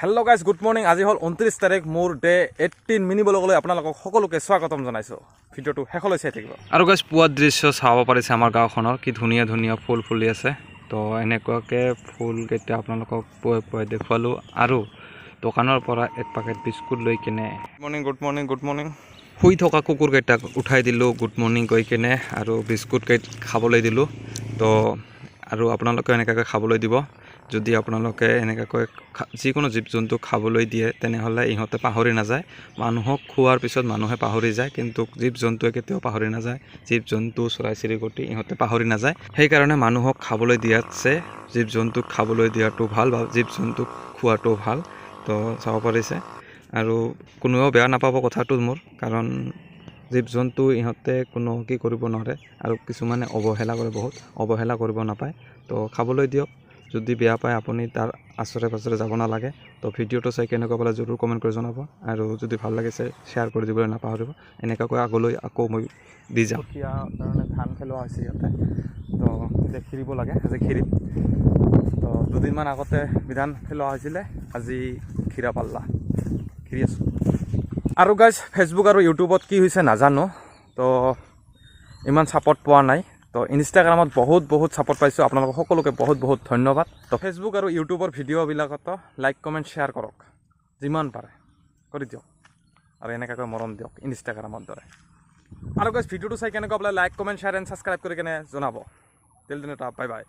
Hello' guys good morning. আজি হ'ল 29 তাৰিখ, মোৰ ডে 18 মিনিবলৈ আপোনালোকক সকলোকে স্বাগতম জনাইছোঁ। ভিডিঅ'টো শেষলৈ চাই থাকিব। আৰু গাইজ পুৱাৰ দৃশ্য চাব পাৰিছে আমাৰ গাঁওখনৰ, কি ধুনীয়া ধুনীয়া ফুল ফুলি আছে। তো এনেকুৱাকৈ ফুলকেইটা আপোনালোকক পুৱাই দেখুৱালোঁ। আৰু দোকানৰ পৰা এক পেকেট বিস্কুট লৈ কিনে গুড মৰ্ণিং শুই থকা কুকুৰকেইটাক উঠাই দিলোঁ গুড মৰ্ণিং কৈ কিনে, আৰু বিস্কুট খাবলৈ দিলোঁ। তো আৰু আপোনালোকে এনেকুৱাকৈ খাবলৈ দিব। যদি আপোনালোকে এনেকুৱাকৈ যিকোনো জীৱ জন্তু খাবলৈ দিয়ে তেনেহ'লে ইহঁতে পাহৰি নাযায়। মানুহক খোৱাৰ পিছত মানুহে পাহৰি যায়, কিন্তু জীৱ জন্তুৱে কেতিয়াও পাহৰি নাযায়। জীৱ জন্তু চৰাই চিৰিকটি ইহঁতে পাহৰি নাযায়। সেইকাৰণে মানুহক খাবলৈ দিয়াতছে জীৱ জন্তুক খাবলৈ দিয়াটো ভাল, বা জীৱ জন্তুক খোৱাটো ভাল। তো চাব পাৰিছে, আৰু কোনেও বেয়া নাপাব কথাটো মোৰ, কাৰণ জীৱ জন্তু ইহঁতে কোনো কি কৰিব নোৱাৰে, আৰু কিছুমানে অৱহেলা কৰে, বহুত অৱহেলা কৰিব নাপায়। তো খাবলৈ দিয়ক। যদি বেয়া পায় আপুনি তাৰ আচৰে পাছৰে যাব নালাগে। তো ভিডিঅ'টো চাই কেনেকুৱা পালে জৰুৰ কমেণ্ট কৰি জনাব, আৰু যদি ভাল লাগিছে শ্বেয়াৰ কৰি দিবলৈ নাপাহৰিব। এনেকুৱাকৈ আগলৈ আকৌ মই দি যাম। এতিয়া কাৰণে ধান পেলোৱা হৈছে ইয়াতে, তো এতিয়া খিৰিব লাগে, আজি খিৰিম। তো দুদিনমান আগতে বিধান পেলোৱা হৈছিলে, আজি খিৰা পাল্লা খিৰি আছোঁ। আৰু গাইজ ফেচবুক আৰু ইউটিউবত কি হৈছে নাজানো, তো ইমান ছাপোৰ্ট পোৱা নাই। তো ইনষ্টাগ্ৰামত বহুত ছাপোৰ্ট পাইছোঁ, আপোনালোকক সকলোকে বহুত ধন্যবাদ। তো ফেচবুক আৰু ইউটিউবৰ ভিডিঅ'বিলাকতো লাইক কমেণ্ট শ্বেয়াৰ কৰক, যিমান পাৰে কৰি দিয়ক, আৰু এনেকুৱাকৈ মৰম দিয়ক ইনষ্টাগ্ৰামৰ দৰে। আৰু গাইজ ভিডিঅ'টো চাই কেনেকুৱা বোলে like comment share and subscribe কৰি কেনে জনাব। Till then bye bye.